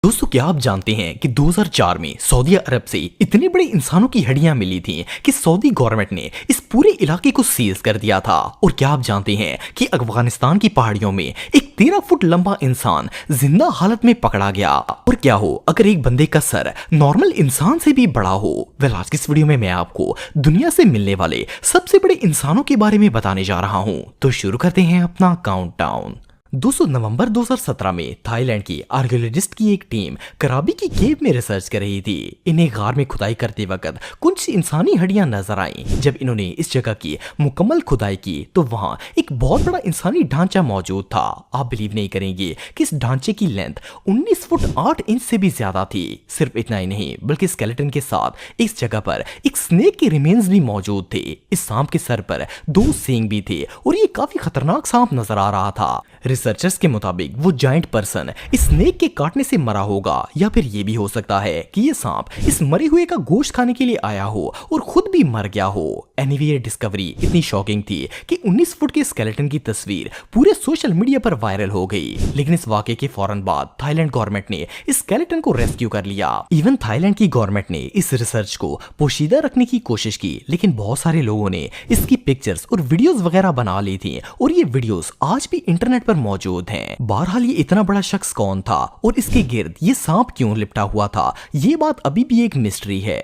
दोस्तों, क्या आप जानते हैं कि 2004 में सऊदी अरब से इतने बड़े इंसानों की हड्डियां मिली थीं कि सऊदी गवर्नमेंट ने इस पूरे इलाके को सीज कर दिया था। और क्या आप जानते हैं कि अफगानिस्तान की पहाड़ियों में एक 13 फुट लंबा इंसान जिंदा हालत में पकड़ा गया। और क्या हो अगर एक बंदे का सर नॉर्मल इंसान से भी बड़ा हो। वेल, आज की इस वीडियो में मैं आपको दुनिया से मिलने वाले सबसे बड़े इंसानों के बारे में बताने जा रहा हूँ। तो शुरू करते हैं अपना काउंटडाउन। 2 नवंबर 2017 में थाईलैंड की आर्कियोलॉजिस्ट की एक टीम कराबी की केव में रिसर्च कर रही थी। इन्हें गार में खुदाई करते वक्त कुछ इंसानी हड्डियां नजर आईं। जब इन्होंने इस जगह की मुकम्मल खुदाई की तो वहां एक बहुत बड़ा इंसानी ढांचा मौजूद था। आप बिलीव नहीं करेंगे कि इस ढांचे की लेंथ 19 फुट 8 इंच से भी ज्यादा थी। सिर्फ इतना ही नहीं बल्कि स्केलेटन के साथ इस जगह पर एक स्नेक के रिमेन्स भी मौजूद थे। इस सांप के सर पर 2 सींग भी थे और ये काफी खतरनाक सांप नजर आ रहा था। रिसर्चर्स के मुताबिक वो जायंट पर्सन इस स्नेक के काटने से मरा होगा, या फिर ये भी हो सकता है कि ये सांप इस मरे हुए का गोश्त खाने के लिए आया हो और खुद भी मर गया हो। एनीवे, ये डिस्कवरी इतनी शॉकिंग थी कि 19 फुट के स्केलेटन की तस्वीर पूरे सोशल मीडिया पर वायरल हो गई। लेकिन इस वाकये के फौरन बाद थाईलैंड गवर्नमेंट ने इस स्केलेटन को रेस्क्यू कर लिया। इवन थाईलैंड की गवर्नमेंट ने इस रिसर्च को पोशीदा रखने की कोशिश की, लेकिन बहुत सारे लोगों ने इसकी पिक्चर्स और वीडियोस वगैरह बना ली थी और ये वीडियोस आज भी इंटरनेट पर मौजूद हैं। बहरहाल, ये इतना बड़ा शख्स कौन था और इसके गिर्द ये सांप क्यों लिपटा हुआ था, ये बात अभी भी एक मिस्ट्री है।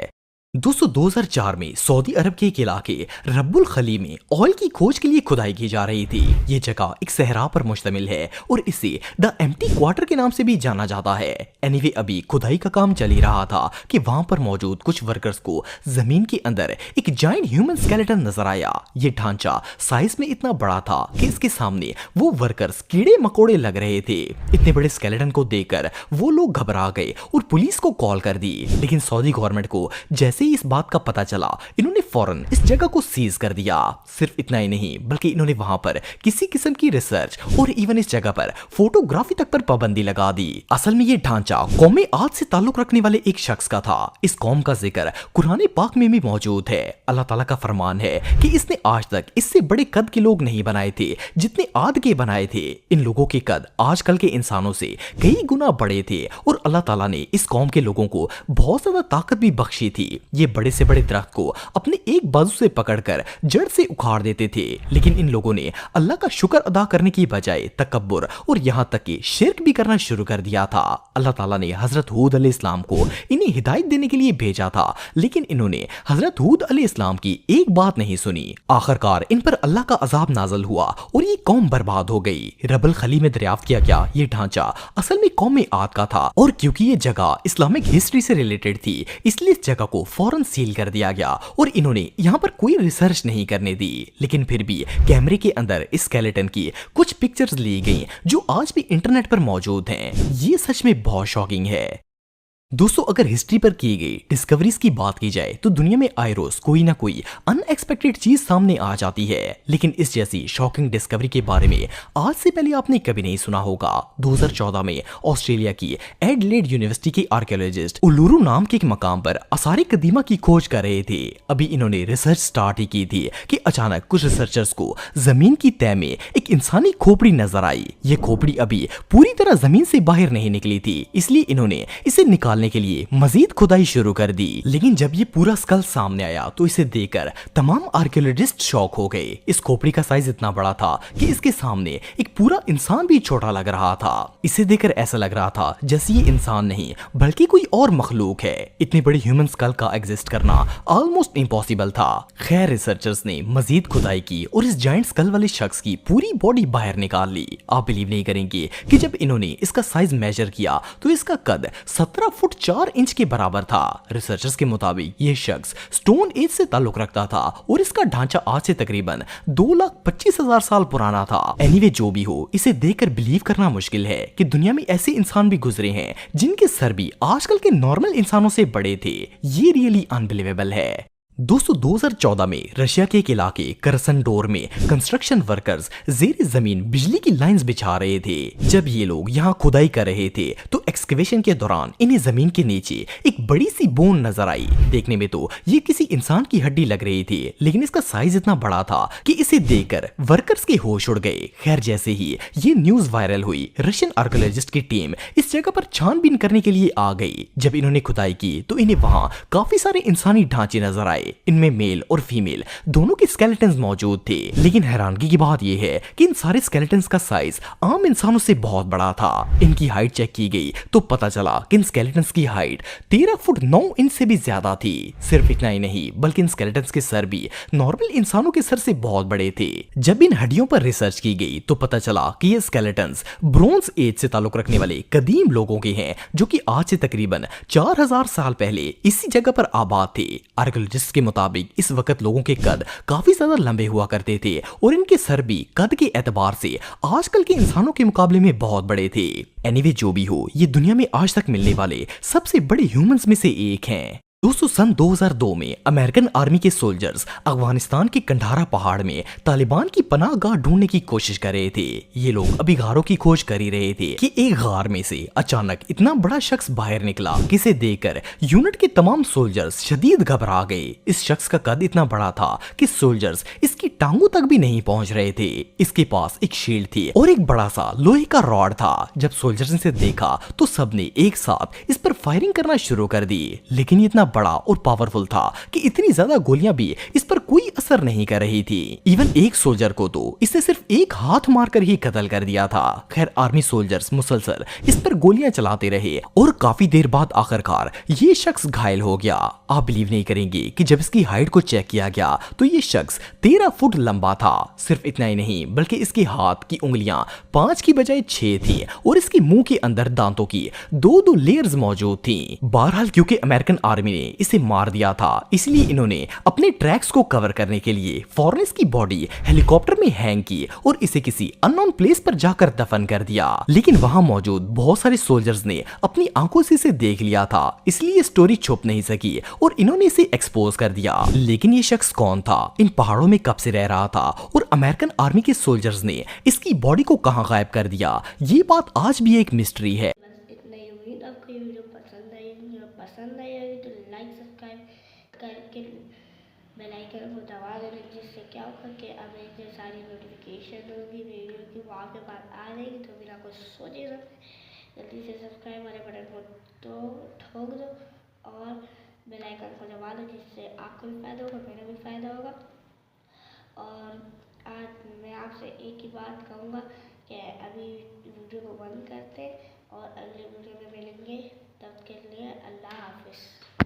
दोस्तों, 2004 में सऊदी अरब के एक इलाके रब्बुल खली में ऑयल की खोज के लिए खुदाई की जा रही थी। ये जगह एक सहरा पर मुश्तमिल है और इसे द एम्प्टी क्वार्टर के नाम से भी जाना जाता है। एनीवे, अभी खुदाई का काम चल ही रहा था कि वहां पर मौजूद कुछ वर्कर्स को जमीन के अंदर एक जायंट ह्यूमन स्केलेटन नजर आया। ये ढांचा साइज में इतना बड़ा था कि इसके सामने वो वर्कर्स कीड़े मकोड़े लग रहे थे। इतने बड़े स्केलेटन को देखकर वो लोग घबरा गए और पुलिस को कॉल कर दी। लेकिन सऊदी गवर्नमेंट को जैसे इस बात का पता चला, इन्होंने फौरन इस जगह को सीज कर दिया। सिर्फ इतना ही नहीं बल्कि इन्होंने वहां पर किसी किस्म की रिसर्च और इवन इस जगह पर फोटोग्राफी तक पर पाबंदी लगा दी। असल में ये ढांचा कौम आद से ताल्लुक रखने वाले एक शख्स का था। इस कौम का जिक्र कुरान पाक में भी मौजूद है। अल्लाह ताला का फरमान है कि इसने आज तक इससे बड़े कद के लोग नहीं बनाए थे जितने आद के बनाए थे। इन लोगों के कद आजकल के इंसानों से कई गुना बड़े थे और अल्लाह ताला ने इस कौम के लोगों को बहुत ज्यादा ताकत भी बख्शी थी। ये बड़े से बड़े दरख्त को अपने एक बाजू से पकड़कर जड़ से उखाड़ देते थे। लेकिन इन लोगों ने अल्लाह का शुक्र अदा करने की बजाय तकब्बुर और यहां तक कि शिर्क भी करना शुरू कर दिया था। अल्लाह ताला ने हजरत हूद अलैहिस्सलाम को इन्हें हिदायत देने के लिए भेजा था, लेकिन इन्होंने हजरत हूद अलैहिस्सलाम की एक बात नहीं सुनी। आखिरकार इन पर अल्लाह का अजाब नाज़िल हुआ और ये कौम बर्बाद हो गई। रब्बुल खली में दरियाफ्त किया गया ये ढांचा असल में कौम आद का था और क्योंकि ये जगह इस्लामिक हिस्ट्री से रिलेटेड थी, इसलिए इस जगह को फौरन सील कर दिया गया और इन्होंने यहाँ पर कोई रिसर्च नहीं करने दी। लेकिन फिर भी कैमरे के अंदर इस स्केलेटन की कुछ पिक्चर्स ली गई जो आज भी इंटरनेट पर मौजूद हैं। ये सच में बहुत शॉकिंग है। दोस्तों, अगर हिस्ट्री पर की गई डिस्कवरीज की बात की जाए तो दुनिया में आए रोज कोई ना कोई अनएक्सपेक्टेड चीज सामने आ जाती है, लेकिन इस जैसी शॉकिंग डिस्कवरी के बारे में आज से पहले आपने कभी नहीं सुना होगा। 2014 में ऑस्ट्रेलिया की एडलेड यूनिवर्सिटी के आर्कियोलॉजिस्ट उलुरु नाम के एक मकाम पर आसार कदीमा की खोज कर रहे थे। अभी इन्होंने रिसर्च स्टार्ट ही की थी कि अचानक कुछ रिसर्चर्स को जमीन की तह में एक इंसानी खोपड़ी नजर आई। ये खोपड़ी अभी पूरी तरह जमीन से बाहर नहीं निकली थी, इसलिए इन्होंने इसे निकालने के लिए मजीद खुदाई शुरू कर दी। लेकिन जब ये पूरा स्कल सामने आया तो इसे देखकर तमाम आर्कियोलॉजिस्ट शॉक हो गए। इस खोपड़ी का साइज इतना बड़ा था कि इसके सामने एक पूरा इंसान भी छोटा लग रहा था। इसे देखकर ऐसा लग रहा था जैसे ये इंसान नहीं बल्कि कोई और मखलूक है। इतनी बड़ी ह्यूमन स्कल का एग्जिस्ट करना ऑलमोस्ट इम्पॉसिबल था। खैर, रिसर्चर्स ने मजीद खुदाई की और इस जायंट स्कल वाले शख्स की पूरी बॉडी बाहर निकाल ली। आप बिलीव नहीं करेंगे कि जब इन्होंने इसका साइज मेजर किया तो इसका कद 17 फुट 4 इंच के बराबर था। रिसर्चर्स के मुताबिक यह शख्स स्टोन एज से ताल्लुक रखता था और इसका ढांचा आज से तकरीबन 2,25,000 साल पुराना था। एनीवे, जो भी हो, इसे देखकर बिलीव करना मुश्किल है कि दुनिया में ऐसे इंसान भी गुजरे हैं जिनके सर भी आजकल के नॉर्मल इंसानों से बड़े थे। ये रियली अनबिलीवेबल है। दोस्तों 2014 में रशिया के एक इलाके करसनडोर में कंस्ट्रक्शन वर्कर्स जेर जमीन बिजली की लाइंस बिछा रहे थे। जब ये लोग यहाँ खुदाई कर रहे थे तो एक्सकेवेशन के दौरान इन्हें जमीन के नीचे एक बड़ी सी बोन नजर आई। देखने में तो ये किसी इंसान की हड्डी लग रही थी, लेकिन इसका साइज इतना बड़ा था कि इसे देखकर वर्कर्स के होश उड़ गए। खैर, जैसे ही ये न्यूज वायरल हुई, रशियन आर्कियोलॉजिस्ट की टीम इस जगह पर छानबीन करने के लिए आ गई। जब इन्होंने खुदाई की तो इन्हें वहां काफी सारे इंसानी ढांचे नजर आए। इनमें मेल और फीमेल दोनों के स्केलेटन्स मौजूद थे, लेकिन हैरानगी की बात यह है कि इन सारे स्केलेटन्स का साइज आम इंसानों से बहुत बड़ा था। इनकी हाइट चेक की गई तो पता चला कि इन स्केलेटन्स की हाइट 13 फुट 9 इंच से भी ज्यादा थी। सिर्फ इतना ही नहीं, बल्कि इन स्केलेटन्स के सर भी नॉर्मल इंसानों के सर से बहुत बड़े थे। जब इन हड्डियों पर रिसर्च की गई तो पता चला कि ये स्केलेटन्स ब्रोंज एज से ताल्लुक रखने वाले कदीम लोगों के हैं, जो कि आज से तकरीबन 4000 साल पहले इसी जगह पर आबाद थे। आर्कियोलॉजिस्ट के मुताबिक इस वक्त लोगों के कद काफी ज्यादा लंबे हुआ करते थे और इनके सर भी कद के एतबार से आजकल के इंसानों के मुकाबले में बहुत बड़े थे। एनीवे, जो भी हो, ये दुनिया में आज तक मिलने वाले सबसे बड़े ह्यूमंस में से एक हैं। दोस्तों, सन 2002 में अमेरिकन आर्मी के सोल्जर्स अफगानिस्तान के कंधारा पहाड़ में तालिबान की पनाह गाह ढूंढने की कोशिश कर रहे थे। ये लोग अभी गारों की खोज कर ही रहे थे कि एक गार में से अचानक इतना बड़ा शख्स बाहर निकला, जिसे देखकर यूनिट के तमाम सोल्जर्स शदीद घबरा गए। इस शख्स का कद इतना बड़ा था कि सोल्जर्स इसकी टांगों तक भी नहीं पहुंच रहे थे। इसके पास एक शील्ड थी और एक बड़ा सा लोहे का रॉड था। जब सोल्जर्स ने इसे देखा तो सबने एक साथ इस पर फायरिंग करना शुरू कर दी, लेकिन ये इतना बड़ा और पावरफुल था कि इतनी ज्यादा गोलियां भी इस पर कोई असर नहीं कर रही थी। इवन एक सोल्जर को तो इसने सिर्फ एक हाथ मारकर ही कत्ल कर दिया था। खैर, आर्मी सोल्जर्स मुसलसल इस पर गोलियां चलाते रहे और काफी देर बाद आखिरकार ये शख्स घायल हो गया। आप बिलीव नहीं करेंगे कि जब इसकी हाइट को चेक किया गया तो ये शख्स 13 फुट लंबा था। सिर्फ इतना ही नहीं, बल्कि इसके हाथ की उंगलियां 5 की बजाय 6 थी और इसके मुंह के अंदर दांतों की दो लेयर्स मौजूद थी। बहरहाल, क्योंकि अमेरिकन आर्मी ने इसे मार दिया था, इसलिए इन्होंने अपने ट्रैक्स को कवर करने के लिए फौरन इसकी बॉडी हेलीकॉप्टर में हैंग की और इसे किसी अननोन प्लेस पर जाकर दफन कर दिया। लेकिन वहां मौजूद बहुत सारे सोल्जर्स ने अपनी आंखों से इसे देख लिया था, इसलिए स्टोरी छुप नहीं सकी और इन्होंने इसे एक्सपोज कर दिया। लेकिन ये शख्स कौन था, इन पहाड़ों में कब से रह रहा था और अमेरिकन आर्मी के सोल्जर्स ने इसकी बॉडी को कहां गायब कर दिया, ये बात आज भी एक मिस्ट्री है। इतना ही। उम्मीद आपको ये वीडियो पसंद आई होगी तो लाइक सब्सक्राइब करके बेल आइकन को दबा देना, जिससे क्या होगा कि अब एक सारी नोटिफिकेशन होगी वीडियो की वहाँ पे बात आ जाएगी, तो बिना कुछ सोचे समझे जल्दी से सब्सक्राइब वाले बटन को तो ठोक दो और बेल आइकन को दबा दो, जिससे आपको भी फ़ायदा होगा, मेरा भी फ़ायदा होगा। और आज मैं आपसे एक ही बात कहूँगा कि अभी वीडियो को बंद करते और अगले वीडियो में मिलेंगे। तब के लिए अल्लाह हाफिज़।